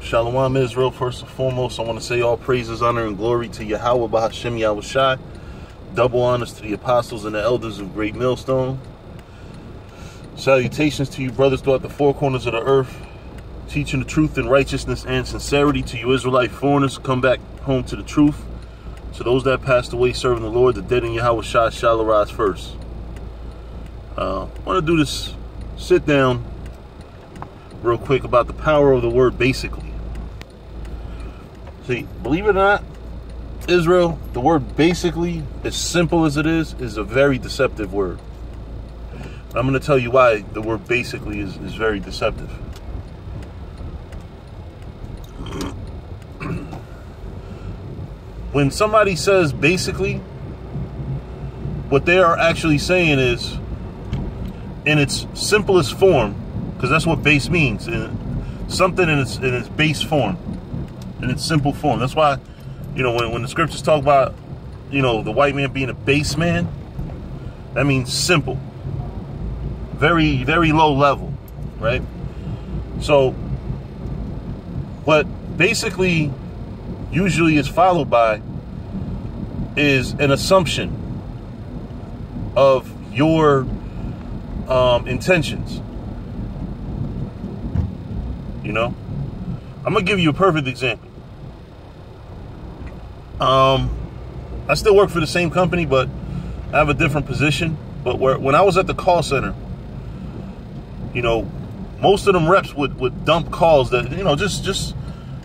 Shalom Israel. First and foremost, I want to say all praises, honor, and glory to Yahweh Bahashem Yahushai. Double honors to the apostles and the elders of Great Millstone. Salutations to you brothers throughout the four corners of the earth, teaching the truth in righteousness and sincerity. To you Israelite foreigners, come back home to the truth. To those that passed away serving the Lord, the dead in Yahushai shall arise first. I want to do this sit down real quick about the power of the word basically. See, believe it or not, Israel, the word basically, as simple as it is a very deceptive word. I'm going to tell you why the word basically is very deceptive. When somebody says basically, what they are actually saying is, in its simplest form, because that's what base means, something in its base form, in its simple form. That's why, when the scriptures talk about, the white man being a base man, that means simple, very, very low level, right? So, what basically usually is followed by is an assumption of your intentions. I'm gonna give you a perfect example. I still work for the same company, but I have a different position. But when I was at the call center, most of them reps would dump calls that, just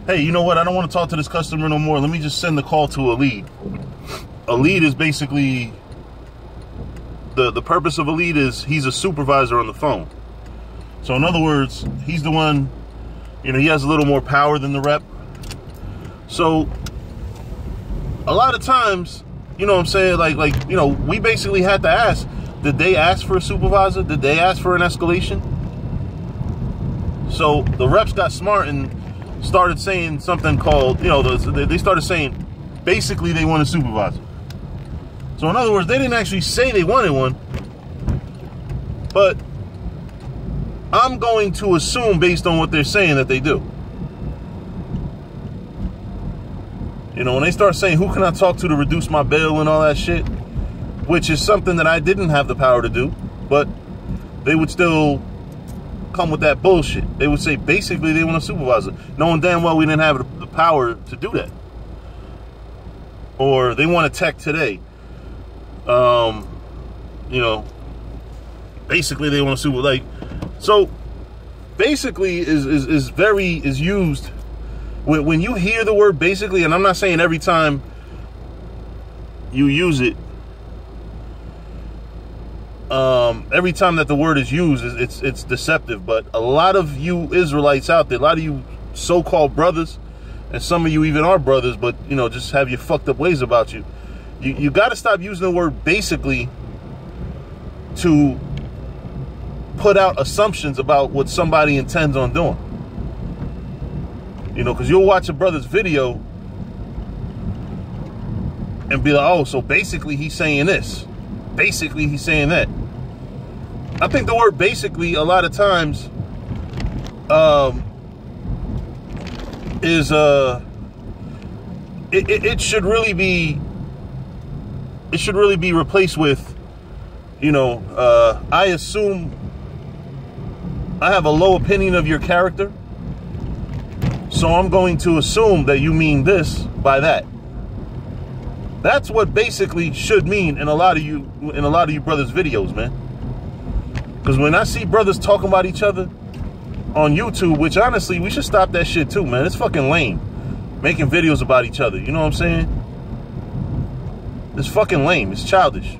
hey, you know what? I don't want to talk to this customer no more. Let me just send the call to a lead. A lead is basically, the purpose of a lead is he's a supervisor on the phone. So in other words, he's the one, he has a little more power than the rep. So a lot of times, what I'm saying, we basically had to ask, did they ask for a supervisor? Did they ask for an escalation? So the reps got smart and started saying something called, they started saying, basically they want a supervisor. So in other words, they didn't actually say they wanted one, but I'm going to assume based on what they're saying that they do. When they start saying, who can I talk to reduce my bail and all that shit, which is something that I didn't have the power to do, but they would still come with that bullshit. They would say, basically, they want a supervisor, knowing damn well we didn't have the power to do that. Or they want a tech today. Basically, they want a supervisor. So, basically is used when you hear the word basically, and I'm not saying every time you use it, every time that the word is used, it's deceptive. But a lot of you Israelites out there, a lot of you so-called brothers, and some of you even are brothers, but just have your fucked up ways about you. You got to stop using the word basically to put out assumptions about what somebody intends on doing. Because you'll watch a brother's video and be like, oh, so basically he's saying this. Basically he's saying that. I think the word basically a lot of times is it should really be replaced with, I assume I have a low opinion of your character, so I'm going to assume that you mean this by that. That's what basically should mean in a lot of you brothers' videos, man. Because when I see brothers talking about each other on YouTube, which honestly, we should stop that shit too, man. It's fucking lame. Making videos about each other. You know what I'm saying? It's fucking lame. It's childish.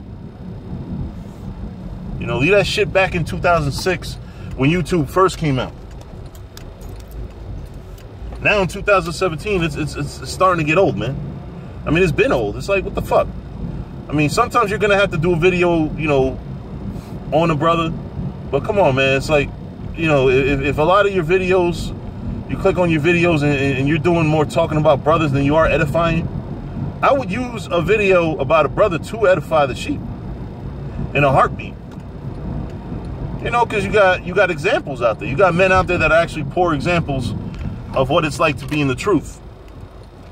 Leave that shit back in 2006 when YouTube first came out. Now in 2017, it's starting to get old, man. I mean, it's been old. It's like, what the fuck? I mean, sometimes you're going to have to do a video, on a brother. But come on, man. It's like, if a lot of your videos, you click on your videos and you're doing more talking about brothers than you are edifying, I would use a video about a brother to edify the sheep in a heartbeat. Because you got examples out there. You got men out there that are actually poor examples of what it's like to be in the truth,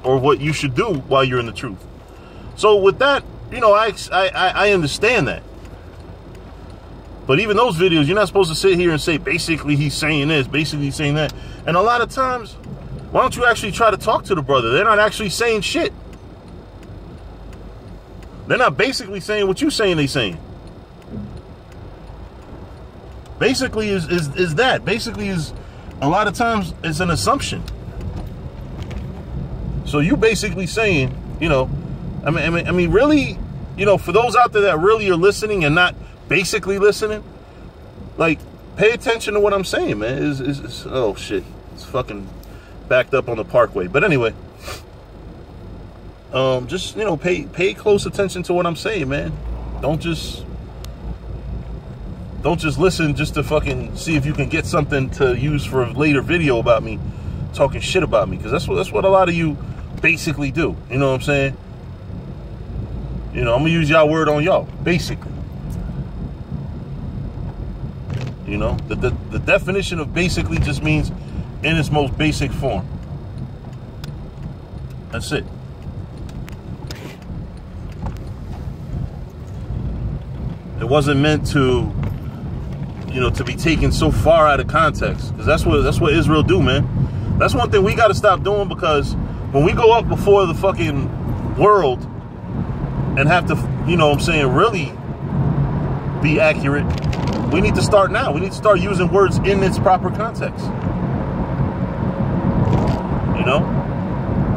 or what you should do while you're in the truth. So with that, you know, I understand that. But even those videos, you're not supposed to sit here and say, basically he's saying this, basically he's saying that. And a lot of times, why don't you actually try to talk to the brother? They're not actually saying shit. They're not basically saying what you're saying they're saying. Basically is that. Basically is, a lot of times, it's an assumption. So you basically saying, you know, I mean, really, you know, for those out there that really are listening and not basically listening, like, pay attention to what I'm saying, man. Oh shit, it's fucking backed up on the parkway. But anyway, just, you know, pay close attention to what I'm saying, man. Don't just listen just to fucking see if you can get something to use for a later video about me talking shit about me, because that's what a lot of you basically do. You know what I'm saying? You know, I'm gonna use y'all word on y'all, basically. You know, the definition of basically just means in its most basic form. That's it. It wasn't meant to, you know, to be taken so far out of context, because that's what Israel do, man. That's one thing we got to stop doing, because when we go up before the fucking world and have to, you know what I'm saying, really be accurate, we need to start now. We need to start using words in its proper context. You know?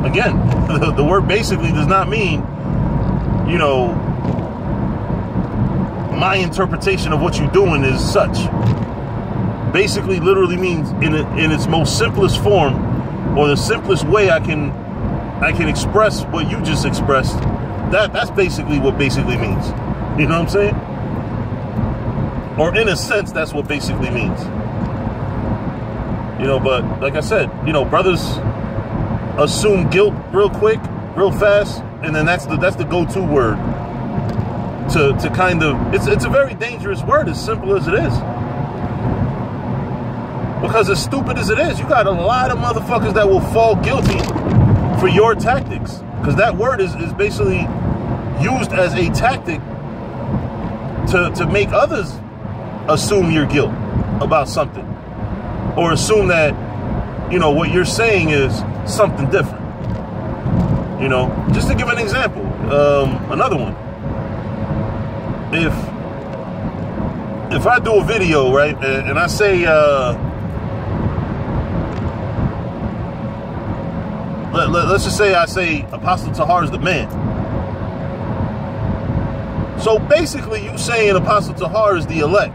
Again, the word basically does not mean, you know, my interpretation of what you're doing is such. Basically literally means in its most simplest form, or the simplest way I can express what you just expressed. That's basically what basically means. You know what I'm saying? Or in a sense, that's what basically means. You know, but like I said, you know, brothers assume guilt real quick, real fast, and then that's the go-to word to kind of, it's a very dangerous word, as simple as it is. Because as stupid as it is, you got a lot of motherfuckers that will fall guilty for your tactics. Because that word is basically used as a tactic to make others assume your guilt about something. Or assume that, you know, what you're saying is something different. You know, just to give an example, another one. If I do a video, right, and I say, let's just say I say Apostle Tahar is the man. So basically you saying Apostle Tahar is the elect.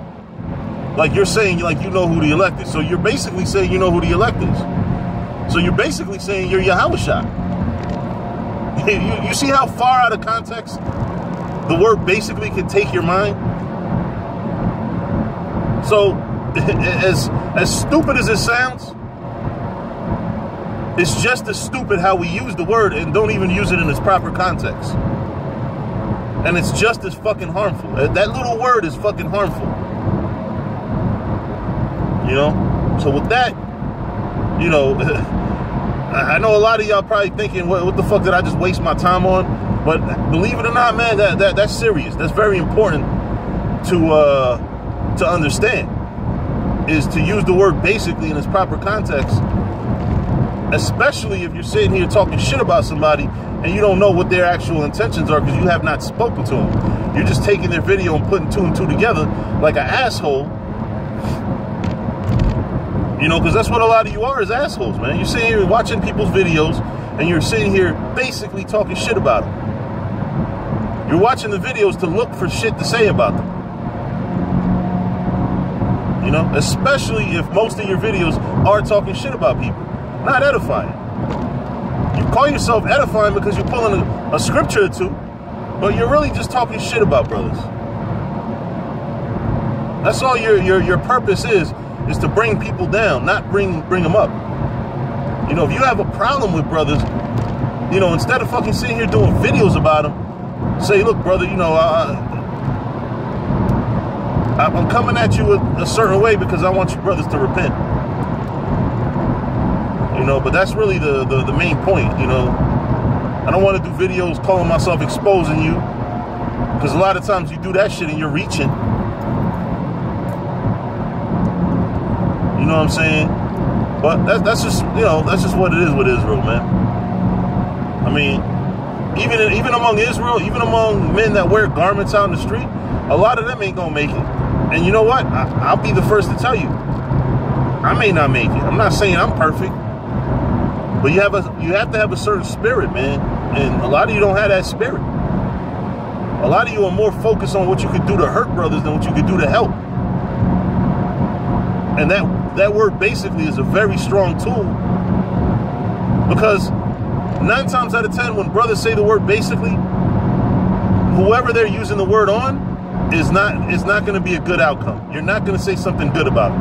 Like you're saying, like, you know who the elect is. So you're basically saying you know who the elect is. So you're basically saying you're Yahushua. You see how far out of context the word basically can take your mind? So as stupid as it sounds, it's just as stupid how we use the word and don't even use it in its proper context. And it's just as fucking harmful. That little word is fucking harmful. You know? So with that, you know, I know a lot of y'all probably thinking, what the fuck did I just waste my time on? But believe it or not, man, that's serious. That's very important to understand. Is to use the word basically in its proper context. Especially if you're sitting here talking shit about somebody and you don't know what their actual intentions are because you have not spoken to them. You're just taking their video and putting two and two together like an asshole. You know, because that's what a lot of you are, is assholes, man. You're sitting here watching people's videos and you're sitting here basically talking shit about them. You're watching the videos to look for shit to say about them. You know, especially if most of your videos are talking shit about people. Not edifying. You call yourself edifying because you're pulling a scripture or two, but you're really just talking shit about brothers. That's all your purpose is to bring people down, not bring them up. You know, if you have a problem with brothers, you know, instead of fucking sitting here doing videos about them, say, look, brother, you know, I'm coming at you a certain way because I want you brothers to repent. You know, but that's really the main point, you know. I don't want to do videos calling myself exposing you, because a lot of times you do that shit and you're reaching. You know what I'm saying? But that's just, you know, that's just what it is with Israel, man. I mean, even among Israel, even among men that wear garments out in the street, a lot of them ain't gonna make it. And you know what? I'll be the first to tell you, I may not make it. I'm not saying I'm perfect, but you have to have a certain spirit, man. And a lot of you don't have that spirit. A lot of you are more focused on what you could do to hurt brothers than what you could do to help. And that word basically is a very strong tool, because 9 times out of 10, when brothers say the word basically, whoever they're using the word on is not going to be a good outcome. You're not going to say something good about it.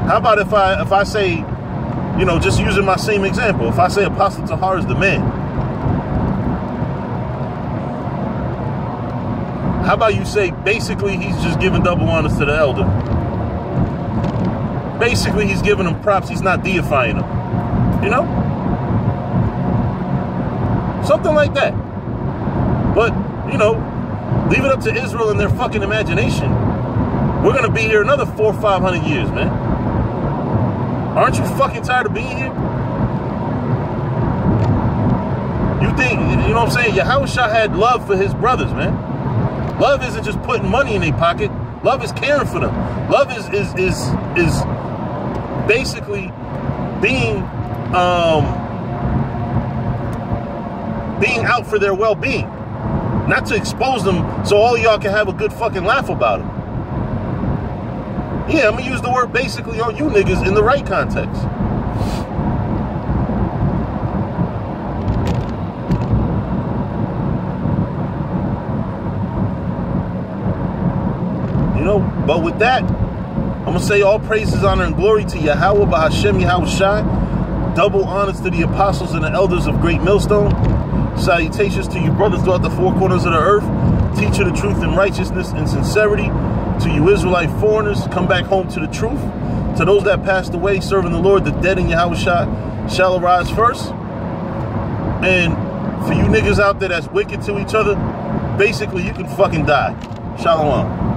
How about if I say, you know, just using my same example, if I say Apostle Tahar is the man, how about you say basically he's just giving double honors to the elder? Basically he's giving him props, he's not deifying him. You know? Something like that. But, you know, leave it up to Israel and their fucking imagination. We're going to be here another 400 or 500 years, man. Aren't you fucking tired of being here? You think, you know what I'm saying? Yahushua had love for his brothers, man. Love isn't just putting money in their pocket. Love is caring for them. Love is basically being out for their well-being, not to expose them so all y'all can have a good fucking laugh about them. Yeah, I'm gonna use the word basically on you niggas in the right context. You know, but with that, I'm gonna say all praises, honor, and glory to Yahweh, Bahashem, Yahushai. Double honors to the apostles and the elders of Great Millstone. Salutations to you brothers throughout the 4 corners of the earth. Teach you the truth in righteousness and sincerity. To you Israelite foreigners, come back home to the truth. To those that passed away serving the Lord, the dead in Yahushua shall arise first. And for you niggas out there that's wicked to each other, basically you can fucking die. Shalom.